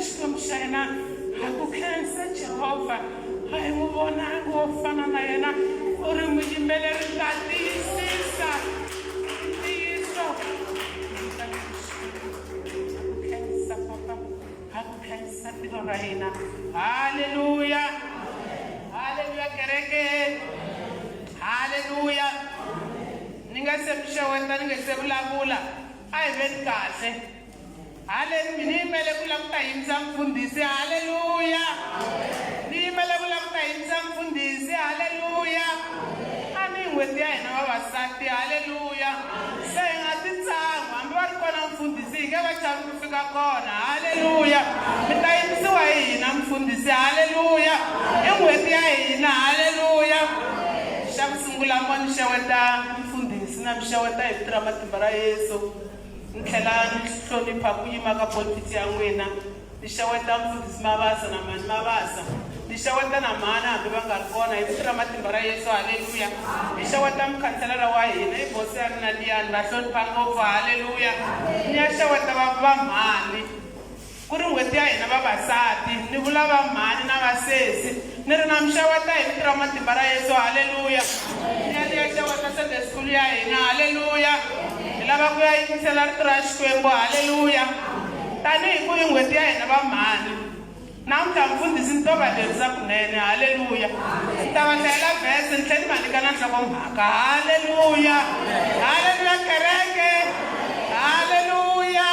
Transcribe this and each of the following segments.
Xikwembu xa hina ha ku khensa Jehovha a hi n'wi vonangi wo fana na yena u ri muyimbeleri nga tiyisisa ntiyiso khensa papa ha ku khensa tilo ra hina haleluya haleluya kereke haleluya ni nga se mi xeweta ni nga se vulavula a hi veni kahle haleluya ni yimele ku lava ku ta yimisa mfundhisi haleluya ni yimele ku lava ku ta yimisa mfundhisi haleluya a ni n'hweti ya hina vavasati haleluya se hi nga titsangu hambi va ri kona mfundhisi hi nge va chavi ku fika kona haleluya mi ta yimisiwa hi hina mfundhisi haleluya i n'hweti ya hina haleluya xa ku sungula mo ni xeweta mfundhisi na mi xeweta hi vito ra matimba ra Yesu ni tlhela ni hlonipha ku yima ka pulpit ya n'wina ni xeweta mfundhisi Mabasa na mani Mabasa ni xeweta na mhani hambi va nga ri kona hi vito ra matimba ra Yesu haleluya ni xeweta mukhanselara wa hina i bosi ya mina liyani va hlonipha ngopfu haleluya ni ya xeweta va mhani ku ri n'hweti ya hina vavasati ni vula va mhani na vasesi ni ri na mi xeweta hi vito ra matimba ra Yesu haleluya ni ya xeweta Sunday school ya hina haleluya lava ku ya yingisela rito ra Xikwembu haleluya tanihi ku i n'hweti ya hina va mhani namuntlha mfundhisi ni to va lerisa kunene haleluya ni ta va hlayela vhese ni tlhela ni va nyika na nhlokomhaka haleluya haleluya kereke haleluya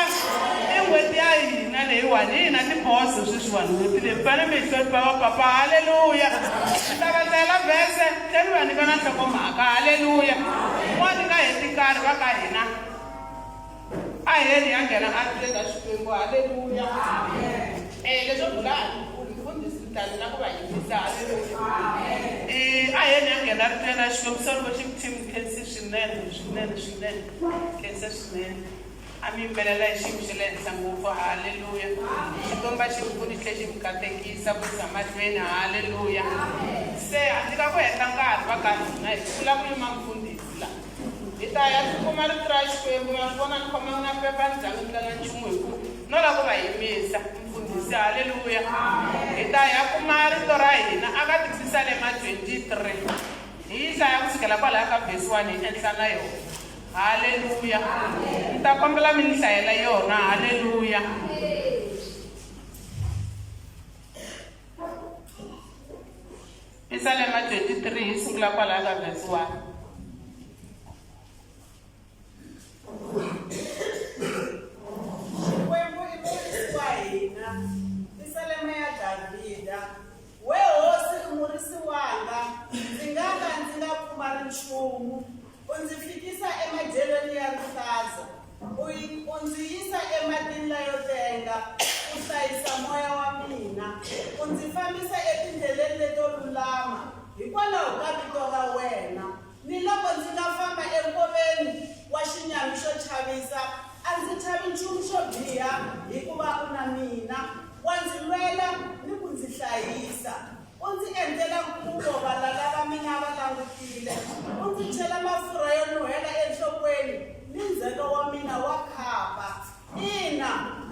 i n'hweti ya hina leyiwani hi hina tiboso sweswiwani n'hweti leyi mi fanele mi hi hlonipha va papa haleluya ni ta va hlayela vhese ni tlhela ni va nyika na nhlokomhaka haleluya n'wani nga heti nkarhi va ka hina a heli ya nghena a tleka Xikwembu haleluya leswo bula mfundhisi tani na ku va yimbisa haleluya a heli ya nghena ri tleka Xikwembu se loko xi tim khensi swinene khensa swinene a mi yimbelela hi xiyimo xa le henhla ngopfu haleluya xikomba xi pfuni tlhe xi mi katekisa ku za mahlweni haleluya se handle ka ku heta nkarhi va ka hina hi vula ku yima mfundhisi la hi ta ya tikuma rito ra Xikwembu ma swi vona ni khoma na pepa ni zangi ndlela nchumu hi ku no la ku va yimisa mfundhisi haleluya hi ta ya kuma rito ra hina aka Tisalema 23 hi hlaya kusukela kwalaya ka verse 1 hi enhla na yona haleluya ni ta kombela mi ni hlayela yona haleluya Tisalema 23 hi sungula kwalaya ka verse 1 Xikwembu i murisi wa hina, Tisalema ya Davhida. We hosi i murisi wanga, ndzi nga ka ndzi nga pfumali nchumu. U ndzi fikisa emadyelweni ya rihlaza, u ndzi yisa ematini layo tenga, u hlayisa moya wa mina. U ndzi fambisa etindleleni leto lulama, hikwalaho ka vito ra wena. Ni loko ndzi nga famba enkoveni wa xinyami xo chavisa, a ndzi chavi nchumu xo biha hikuva u na mina. Wa ndzi lwela ni ku ndzi hlayisa. U ndzi endlela nkhuvo valala va mina va langutile. U ndzi chela mafurha yo nuhela enhlokweni ni ndzhelo wa mina wa khapa. Ina,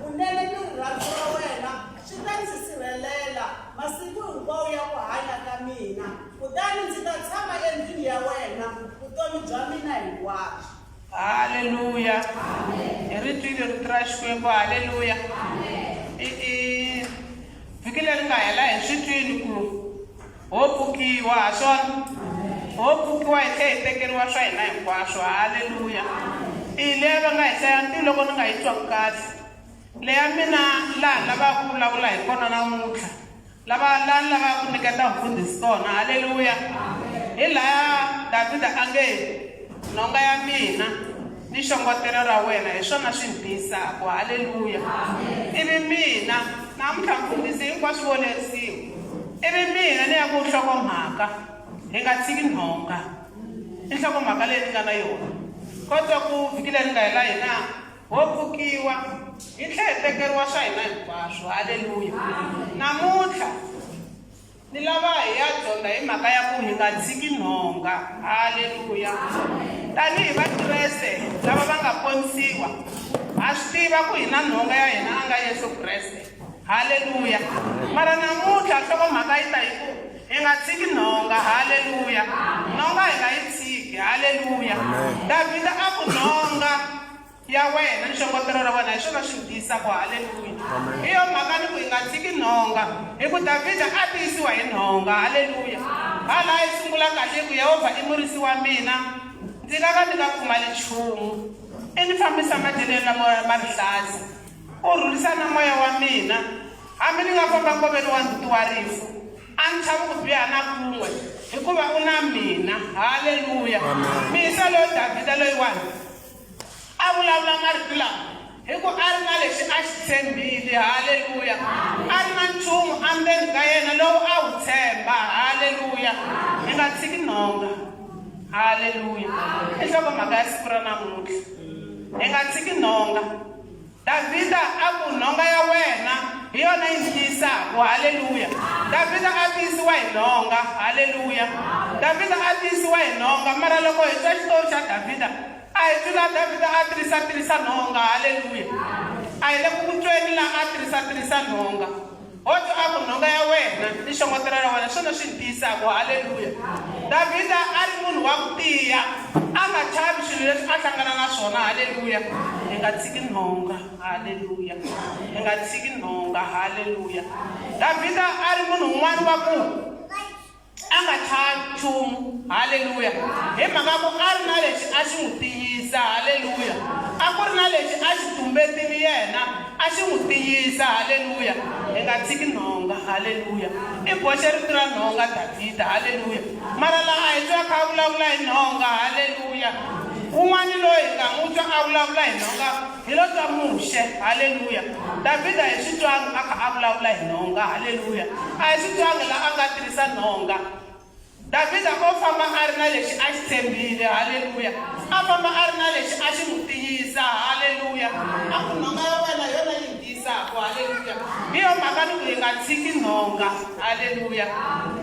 unene ni rirhandzu ra wena swi ta ndzi sirhelela masiku hinkwawo ya ku hanya ka mina. Kutani ndzi ta tshama endlwini ya wena vutomi bya mina hinkwabyo. haleluya hi ri twile rito ra Xikwembu haleluya vhiki leri nga hela hi swi twile ku ho pfukiwa ha swona ho pfukiwa hi tlhe hi tekeriwa swa hina hinkwaswo haleluya i leyi va nga hi hlaya ntivo loko ni nga yi twangi kahle leya mina laha lavaka ku vulavula hi kona namuntlha laha ni lavaka ku nyiketa mfundhisi kona haleluya hi laya Davhida a nge nhonga ya mina ni xongotelo ra wena hi swona swi ni tiyisaka haleluya ivi mina namuntlha mfundhisi hinkwaswo volerisiwa ivi mina ni ya ku nhlokomhaka hi nga tshiki nhonga i nhlokomhaka leyi ni nga na yona kotwa ku vhiki leri nga hela hina ho pfukiwa hi tlhe hi tekeriwa swa hina hinkwaswo haleluya namuntlha ni lava hi ya dyondza hi mhaka ya ku hi nga tshiki nhonga haleluya tanihi vakreste lava va nga ponisiwa ha swi tiva ku hi na nhonga ya hina a nga Yesu Kreste. Haleluya. Mara namuntlha nhlokomhaka yi ta hi ku hi nga tshiki nhonga. Haleluya. Nhonga hi nga yi tshiki. Haleluya. Davhida a ku nhonga ya wena ni xongotelo ra wena hi swona swi tiyisaka. Haleluya. Hi yo mhaka ni ku hi nga tshiki nhonga hi ku Davhida a tiyisiwa hi nhonga. Haleluya. Hala yi sungula kahle ku Yehovha i murisi wa mina, ndzi nga ka ndzi nga pfumali nchumu, i ni fambisa madyeleni lamo ma rihlaza, u rhulisa na moya wa mina, hambi ni nga famba nkoveni wa ndzhuti wa rifu a ni chavi ku biha na kun'we hikuva u na mina. Haleluya. Misa loyi Davhida loyiwani a vulavula marito lama hi ku a ri na lexi a xi tshembile. Haleluya. A ri na nchumu endzeni ka yena lowu a wu tshemba. Haleluya. Hi nga tshiki nhonga. Haleluya. I nhlokomhaka ya siku ra namuntlha. Hi nga tshiki nhonga. Davhida a ku nhonga ya wena hi yona yi ndzi tiyisaka. Haleluya. Davhida a tiyisiwa hi nhonga. Haleluya. Davhida a tiyisiwa hi nhonga. Mara loko hi twa xitori xa Davhida a hi twila Davhida a tirhisa nhonga. Haleluya. A hi le ku tweni laha a tirhisa nhonga. Hoto a ku nhonga ya wena ni xongotelo ra wena swona swi tiyisaka. Haleluya. Davhida a ri munhu wa ku tiya, a nga chavi swilo leswi a hlangana na swona. Haleluya. Hi nga tshiki nhonga. Haleluya. Hi nga tshiki nhonga. Haleluya. Davhida a ri munhu un'wana wa ku a nga chavi nchumu. Haleluya. Hi mhaka ku a ri na lexi a xi n'wi tiyisa. Haleluya. A ku ri na lexi a xi tumbetini yena a xi n'wi tiyisa. Haleluya. Hi nga tshiki nhonga. Haleluya. I boxe rito ra nhonga Davhida. Haleluya. Mara laha a hi twa kha a vulavula hi nhonga. Haleluya. Un'wana loyi hi nga n'wi twa a vulavula hi nhonga hi lo twa Muxe. Haleluya. Davhida hi swi twanga a kha a vulavula hi nhonga. Haleluya. A hi swi twanga laha a nga tirhisa nhonga. Davhida o famba a ri na lexi a xi tshembile. Haleluya. A famba a ri na lexi a xi n'wi tiyisa. Haleluya. A ku nhonga ya wena hi yona yi tiyisaka. Haleluya. Hi yo mhaka ni ku hi nga tshiki nhonga. Haleluya.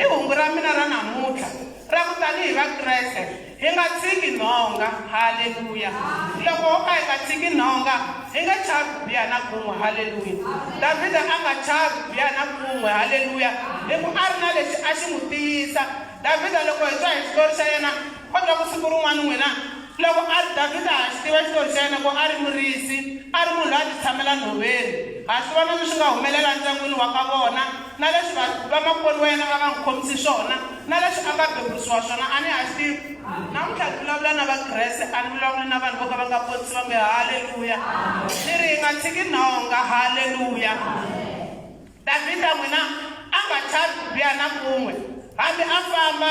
I hungu ra mina ra namuntlha ra ku tanihi vakreste hi nga tshiki nhonga. Haleluya. Loko ho ka hi nga tshiki nhonga hi nga chavi ku biha na kun'we. Haleluya. Davhida a nga chavi ku biha na kun'we. Haleluya. Hi ku a ri na lexi a xi n'wi tiyisa. Davhida loko hi twa hi xitori xa yena ko twa ku siku rin'wana n'wina loko a ri Davhida ha xi tiva xitori xa yena ku a ri murisi, a ri munhu loyi a ti tshamela nhoveni. Ha swi vona leswi nga humelela ndyangwini wa ka vona na leswi vamakwerhu wa yena a va n'wi khomisi swona na leswi a nga beburiwa swona a ni ha swi tivi. Namuntlha ni vulavula na vakreste, a ni vulavula na vanhu vo ka va nga ponisiwangi. Haleluya. Ni ri hi nga tshiki nhonga. Haleluya. Davhida n'wina a nga chavi ku biha na kun'we, hambi a famba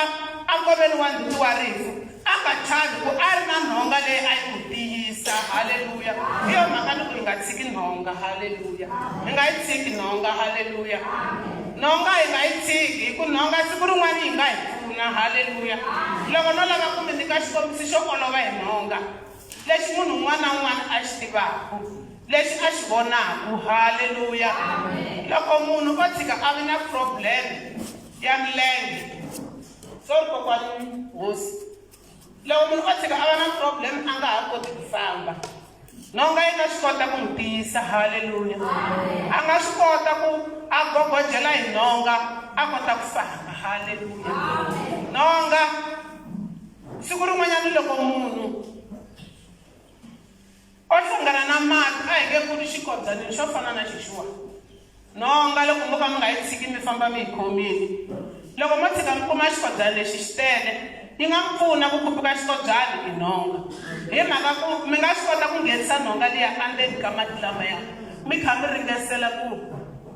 enkoveni wa ndzhuti wa rifu a nga chavi ku a ri na nhonga leyi a yi n'wi tiyisa. Haleluya. Hi yo mhaka ni ku hi nga tshiki nhonga. Haleluya. Hi nga yi tshiki nhonga. Haleluya. Nhonga hi nga yi tshiki hi ku nhonga siku rin'wana yi nga hi pfuna. Haleluya. Loko no lava ku mi nyika xikombiso xo olova hi nhonga lexi munhu un'wana na un'wana a xi tivaka, lexi a xi vonaka. Haleluya. Loko munhu o tshika a vi na problem ya milenge, sorry kokwani hosi, loko munhu o tshika a va na problem a nga ha koti ku famba, nhonga yi nga swi kota ku n'wi tiyisa. Haleluya. A nga swi kota ku a gogojela hi nhonga a kota ku famba. Haleluya. Nhonga siku rin'wanyana loko munhu o hlangana na mati a hi nge ku ri xikodzanini xo fana na xixiwani. Nhonga loko mo ka mi nga yi tshiki mi famba mi yi khomile, loko mo tshika mi kuma xikodzana lexi xi tele yi nga mi pfuna ku khuphuka xikodzana hi nhonga. Hi mhaka ku mi nga swi kota ku nghenisa nhonga liya endzeni ka mati lamaya mi kha mi ringesela ku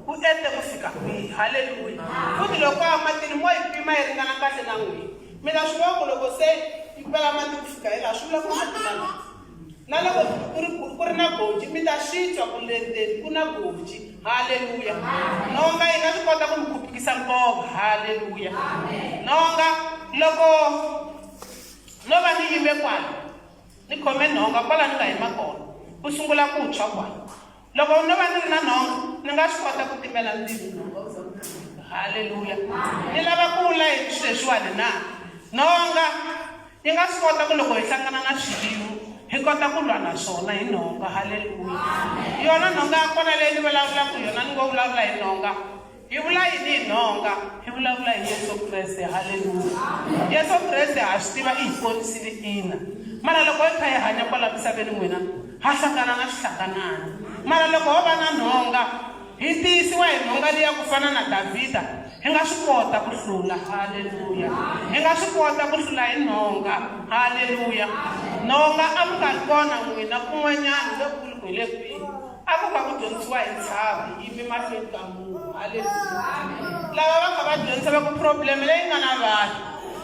u ete ku fika kwihi. Haleluya. Futhi loko a matini mo yi pima yi ringana kahle na n'wina. Mina swi vona ku loko se yi pela mati ku fika hi laha swi vula ku mati lama na loko ku ri na goji mi ta swi twa ku leteni ku na goji. Haleluya. Nhonga yi nga swi kota ku mi khupukisa nkova. Haleluya. Nhonga loko no va ni yime kwala ni khome nhonga kwala ni nga yima kona ku sungula ku tshwa kwala, loko no va ni ri na nhonga ni nga swi kota ku timela ndzilo. Haleluya. Ni lava ku vula hi sweswiwani na nhonga yi nga swi kota ku loko hi hlangana na swiyimo hi kota ku lwa na swona hi nhonga. Haleluya. Yona nhonga ya kona leyi ni vulavulaka yona ni ngo vulavula hi nhonga. Hi vula yini hi nhonga? Hi vulavula hi Yesu Kreste. Haleluya. Yesu Kreste ha swi tiva i hi ponisile ina. Mara loko hi kha hi hanya kwala misaveni n'wina ha hlangana na swihlanganana. Mara loko ho va na nhonga hi tiyisiwa hi nhonga liya ku fana na Davhida hi nga swi kota ku hlula. Haleluya. Hi nga swi kota ku hlula hi nhonga. Haleluya. Nhonga a mi nga ri kona n'wina kun'wanyana lokulu hi le kwini a ku va ku dyondzisiwa hi ntshava hi yime mahlweni ka munhu. Haleluya. Lava va kha va dyondzisa va ku problem leyi nga na vanhu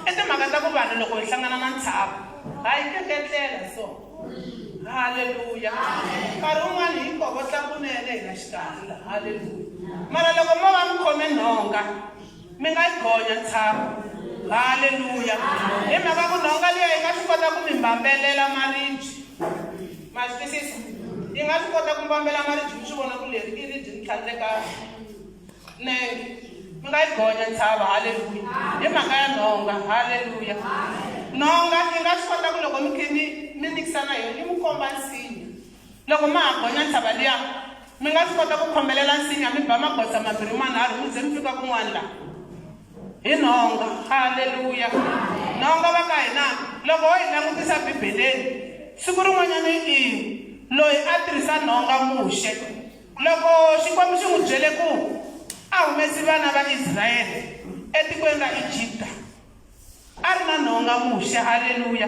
i timhaka ta ku vanhu loko hi hlangana na ntshava ha yi keketlela so. Haleluya. Nkarhi wun'wani hi kovotla kunene hi nga xikarhi. Haleluya. Mara loko mo va mi khome nhonga mi nga yi gonya ntshava. Haleluya. Hi mhaka ku nhonga liya yi nga swi kota ku mi mbambelela maribye. Ma swi twisisa? Yi nga swi kota ku mbambela maribye mi swi vona ku leri i ribye ni tlhandleka nenge mi nga yi gonya ntshava. Haleluya. Hi mhaka ya nhonga. Haleluya. Nhonga yi nga swi kota ku loko mi khe mi nikisana yona yi mi komba nsinya. Loko ma ha gonya ntshava liya mi nga swi kota ku khomelela nsinya mi ba magoza mabirhi manharhu mi ze mi fika kun'wana laha hi nhonga. Haleluya. Nhonga va ka hina loko ho hi langutisa bibeleni siku rin'wanyana i loyi a tirhisa nhonga muxe loko Xikwembu xi n'wi byele ku a humesi vana va Israyele etikweni ra Ejipta a ri na nhonga muxe. Haleluya.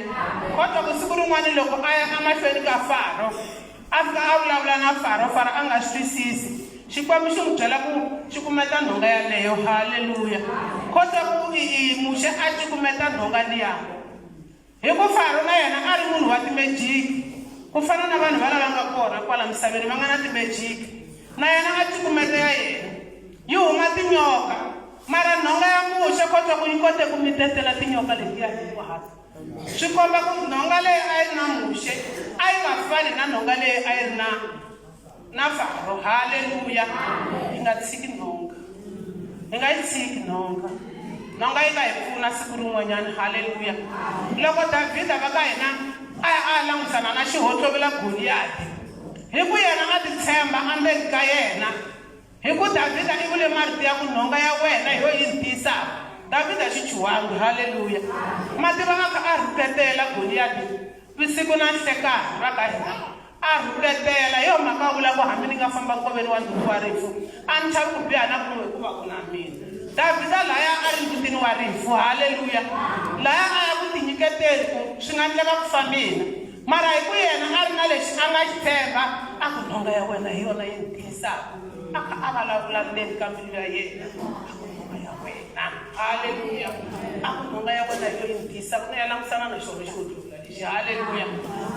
Kotwa ku siku rin'wana loko a ya emahlweni ka Faro a fika a vulavula na Faro a nga swi twisisi Xikwembu xi n'wi byela ku cukumeta nhonga yaleyo. Haleluya. Kotwa ku muxe a cukumeta nhonga liya hi ku Faro na yena a ri munhu wa timejiki ku fana na vanhu va lava nga kona kwala misaveni va nga na timejiki na yena a cukumeta ya yena yi huma tinyoka mara nhonga ya muxe kotwa ku yi kote ku mitetela tinyoka letiya hinkwato. Swi komba ku nhonga leyi a yi ri na muxe a yi nga fani na nhonga leyi a yi ri na Faro. Haleluya. Hi nga tshiki nhonga. Hi nga yi tshiki nhonga. Nhonga yi nga hi pfuna siku rin'wanyana. Haleluya. Loko Davhida va ka hina a langutisana na xihotlovela Goliyati hi ku yena a titshemba endzeni ka yena hi ku Davhida i vule marito ya ku nhonga ya wena hi yo yi ni tiyisaka. Davhida xi chuhangi. Haleluya. Mativa a kha a rhuketela Goliyati vusiku na nhlekani va ka hina a rhuketela hi yo mhaka a vula ku hambi ni nga famba nkoveni wa ndzhuti wa rifu a ni chavi ku biha na kun'we hikuva ku na mina. Davhida laya a ri ndzutini wa rifu. Haleluya. Laya a ya ku tinyiketeli ku swi nga endleka ku fa mina mara hi ku yena a ri na lexi a nga xi tshemba a ku nhonga ya wena hi yona yi ni tiyisaka. A kha a vulavula ndzeni ka mbilu ya yena a ku nhonga ya wena. Haleluya. A ku nhonga ya wena hi yo yi ni tiyisaka na ya langutisana na xona xo tlula lexi. Haleluya.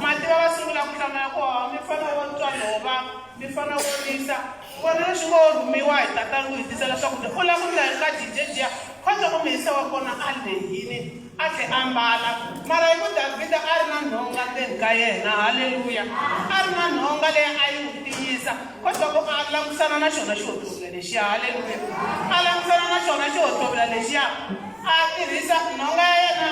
Mativa va sungula ku hlamula ku mi fanele wo twa nhova mi fanele wo risa vona leswi ngo rhumiwa hi tatana ku hi tisela swakudya u lava ku ndla hi ka jijejiya kotwa ku mihisa wa kona a lehini a tlhe a mbala mara hi ku Davhida a ri na nhonga ndzeni ka yena. Haleluya. A ri na nhonga leyi a yi n'wi tiyisa kotwa ku a langutisana na xona xihotlovela lexiya. Haleluya. A langutisana na xona xihotlovela lexiya a tirhisa nhonga ya yena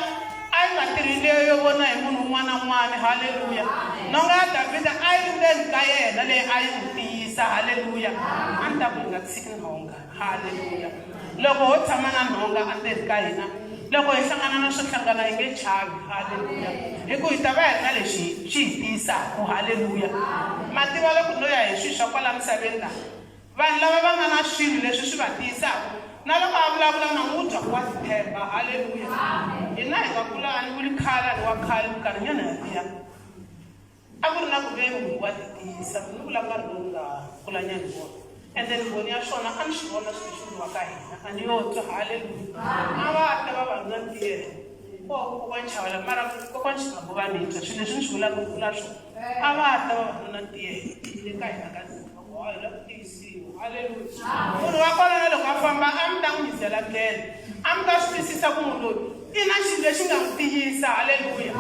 a yi nga tirhi leyo yo vona hi munhu un'wana na un'wana. Haleluya. Nhonga ya Davhida a yi ri ndzeni ka yena leyi a yi n'wi tiyisa. Haleluya. A ni ta ku hi nga tshiki nhonga. Haleluya. Loko ho tshama na nhonga endzeni ka hina loko hi hlangana na swo hlangana hi nge chavi. Haleluya. Hi ku hi ta va hi ri na lexi xi hi tiyisaka. Haleluya. Mativa loko no ya hi swilo swa kwala misaveni laha vanhu lava va nga na swilo leswi swi va tiyisaka na loko a vulavula na n'wi twa ku wa titshemba. Haleluya. Hina hi nga kula a ni vuli khale ni wa khale minkarhinyana yaliya a ku ri na ku ve munhu wa titiyisa ni vula nkarhi lowu nga kulanyani vona ende ni voni ya swona a ni swi vona swilo leswi vuriwaka hina a ni yo twa. Haleluya. A va ta va vanhu na ntiyela kokwana Chawela mara kokwana Xinghabo va ni twa swilo leswi ni swi vulaka ku vula swona a va ta va vanhu na ntiyela le ka hina ka hi la ku tiyisiwa. Haleluya. Munhu wa kona na loko a famba a mi ta n'wi yisela ndlela a mi ta swi twisisa ku munhu loyi i na xilo lexi nga n'wi tiyisa. Haleluya.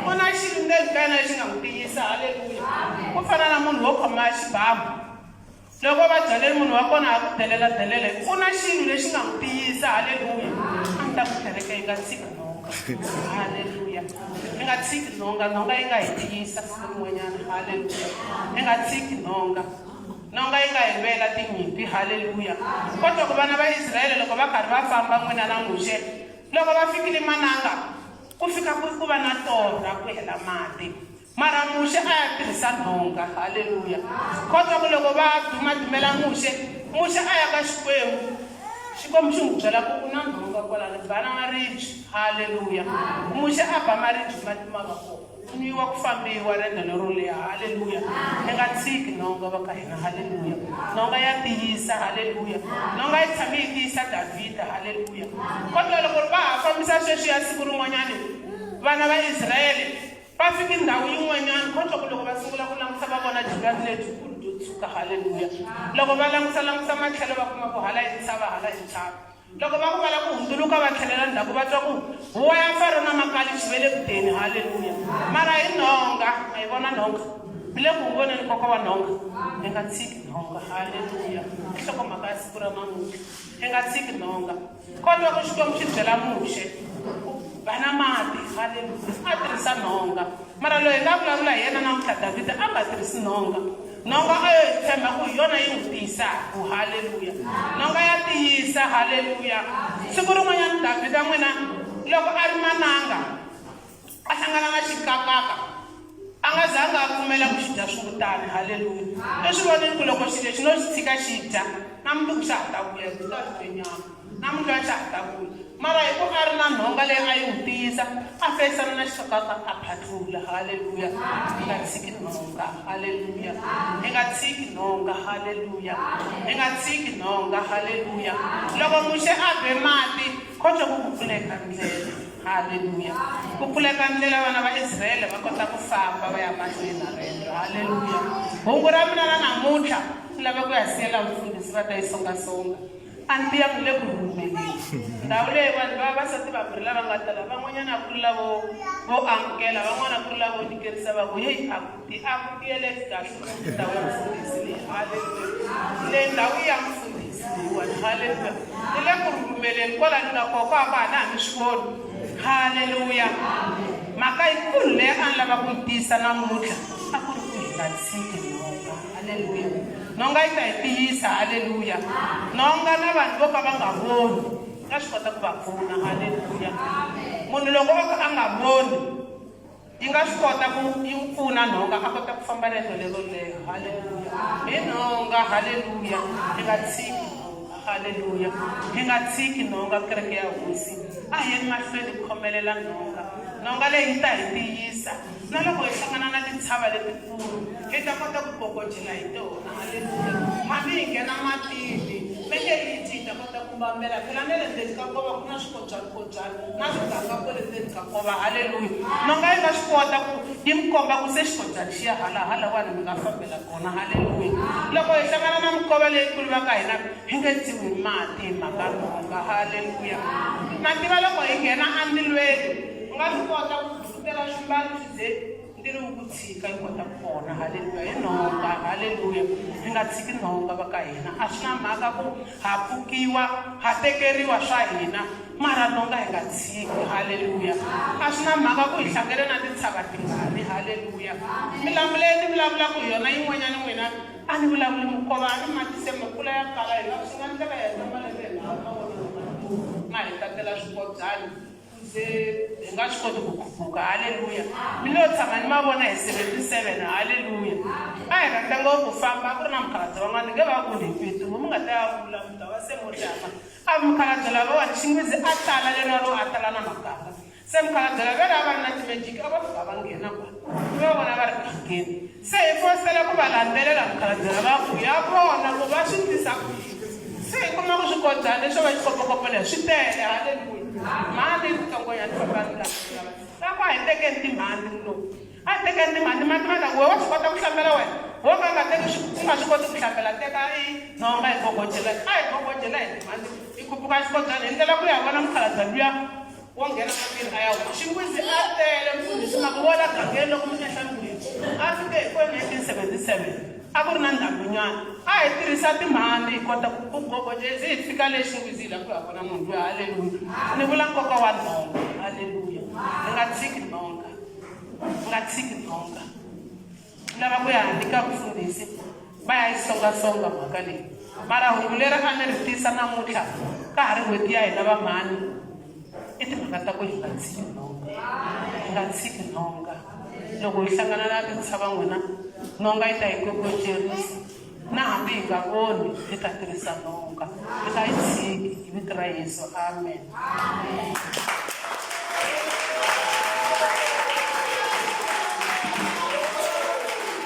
U na xilo ndzeni ka yena lexi nga n'wi tiyisa. Haleluya. Ku fana na munhu wo khoma xibamu loko va byaleni munhu wa kona a ku delela ku na xilo lexi nga n'wi tiyisa haleluya a ni ta ku tlheleka yi nga tshiki nhonga haleluya yi nga tshiki nhonga yi nga hi tiyisa siku rin'wanyana haleluya yi nga tshiki nhonga yi nga hi vela tinyimpi haleluya kodwa ku vana va Israyele loko va karhi va famba n'wina na Muxe loko va fikile mananga ku fika ku va na torha ku hela mati mara Muxe a ya tirhisa nhonga haleluya kodwa ku loko va dumela Muxe a ya ka Xikwembu xi n'wi byela ku ku na nhonga kwalano bana maribye haleluya Muxe a ba maribye ma va kona niwa ku fambiwa riendzo lero leha haleluya hi nga tshiki nhonga va ka hina haleluya nhonga ya tiyisa haleluya nhonga yi tshame yi tiyisa Davhida haleluya kodwa loko va ha fambisa sweswiya siku rin'wanyani vana va Israyele va fike ndhawu yin'wanyani kodwa ku loko va sungula ku langusa va vona jingani lebyikulu byo tshuka haleluya loko va langusa matlhelo va kuma ku hala hi tshava loko va ku va la ku hundzuluka va tlhelela ndzhaku va twa ku huwa ya Faro na makali swi ve le kuteni haleluya mara hi nhonga a hi vona nhonga mi le ku voneni nkoka wa nhonga hi nga tshiki nhonga haleluya nhlokomhaka ya siku ra namuntlha hi nga tshiki nhonga kodwa ku Xikwembu xi byela Muxe bana mati haleluya a tirhisa nhonga mara loyi hi nga vulavula hi yena namuntlha Davhida a nga tirhisi nhonga a yo hi tshemba ku hi yona yi n'wi tiyisaka haleluya nhonga ya tiyisa haleluya siku rin'wanyana Davhida n'wina loko a ri mananga a hlangana na xikakaka a nga zanga a pfumela ku xi dya swivutani haleluya leswi voneni ku loko xi lexi no xi tshika xi dya na mundzuku xa ha ta vuya hi ta swi nyama na mundzuku xa ha ta vuya mara hi ku a ri na nhonga leyi a yi n'wi tiyisa a fesana na xikakaka a phatlula haleluya hi nga tshiki nhonga haleluya hi nga tshiki nhonga haleluya hi nga tshiki nhonga haleluya loko Muxe a be mati kodwa ku pfuleka ndlela haleluya ku pfuleka ndlela vana va Israyele va kota ku famba va ya mahlweni na riendzo haleluya hungu ra mina na namuntlha ni lava ku ya siyela mfundhisi va ta yi songasonga a ni tiya ku le ku rhumeleni ndhawu leyi vanhu va vavasati vambirhi lava nga tala van'wanyana a ku ri lavo amukela van'wana a ku ri lavo nyikirisa va ku heyi a ku tiyeleki kahle ndhawu ya mfundhisi leyi haleluya leyi ndhawu ya mfundhisi leyiwani haleluya ni le ku rhumeleni kwala ni nga koko a ka ha na ha mi swi voni haleluya mhaka yikulu leyi a ni lava ku yi tiyisa namuntlha a ku ri ku hi nga tshiki nhonga haleluya nhonga yi ta hi tiyisa haleluya nhonga na vanhu vo ka va nga voni nga swi kota ku va pfuna haleluya munhu loko o ka a nga voni yi nga swi kota ku yi pfuna nhonga a kota ku famba riendzo lero leha haleluya hi nhonga haleluya hi nga tshiki haleluya hi nga tshiki nhonga kereke ya hosi a hi yeni mahlweni ku khomelela nhonga leyi yi ta hi tiyisa na loko hi hlangana na tintshava letikulu hi ta kota ku kokojela hi tona haleluya hambi hi nghena matini menge hi hi ta kota ku mbambela phela na le ndzeni ka nkova ku na swikodyana na swigangako le ndzeni ka nkova haleluya nhonga yi nga swi kota ku yi mi komba ku se xikodyana xi ya halawani mi nga fambela kona haleluya loko hi hlangana na mikova leyikulu va ka hina hi nge tsiwi hi mati hi mhaka nhonga haleluya na tiva loko hi nghena andilweni u nga swi kota ku futela swimbalo swi ze ndiri wu ku tshika yi kota ku kona haleluya hi nhonga haleluya hi nga tshiki nhonga va ka hina a swi na mhaka ku ha pfukiwa ha tekeriwa swa hina mara nhonga hi nga tshiki haleluya a swi na mhaka ku hi hlangane na tintshava tingani haleluya milamu leyi ni vulavulaka hi yona yin'wanyana n'wina a ni vulavuli mukova a ni matise makula ya kala hi swi nga ndlela ya heta malembe ma hi tatela swikodyani se hi nga swi koti ku khuphuka haleluya mi lo tshama ni ma vona hi 77 haleluya a hi rhandza ngopfu famba ku ri na mukhalabye van'wana nge va ku ni pito mi nga ta ya vula muta wa se motlama a mukhalabye lavawani xingwizi a tala lena ro a tala na maganga se mukhalabye lavela a va ri na timajiki a va fika va nghena kwala mi va vona va ri gangeni se hi fositela ku va landzelela mukhalabye lava ku ya vona ku va swi tisa ku se hi kuma ku swikodyana leswo va xikopokopo leyi swi tele haleluya mhandi titsongonyani fambani lava ku a hi tekeni timhandi lowu a hi tekeni timhandi mati ma ta we wa swi kota ku hlambela wena wo ka nga teki ku nga swi koti ku hlambela teka i nhonga hi gogojela a hi gogojela hi timhandi hi khuphuka xikodyana hi ndlela ku ya vona mukhalabye luya wo nghena matini a ya wu xingwizi a tele mfundhisi ma ku vona gangeni loko mi ehlangwini a fike hi 1977 a ku ri na ndhambunyana a hi tirhisa timhandzi hi kota ku gogojeza hi fika lexi wizila ku ya vona munhu loyi haleluya ni vula nkoka wa nhonga haleluya ni nga tshiki nhonga nga tshiki nhonga lava ku ya handika vufundhisi va ya yi songasonga mhaka leyi mara hungu leri a ni ri tisa namuntlha ka ha ri n'hweti ya hina va mhani i timhaka ta ku hi nga tshiki nhonga hi nga tshiki nhonga loko hi hlangana na tintshava n'wina nhonga yi ta hi kokocerisa na hambi hi nga voni hi ta tirhisa nhonga hi nga yi tshiki hi vito ra Yesu amen.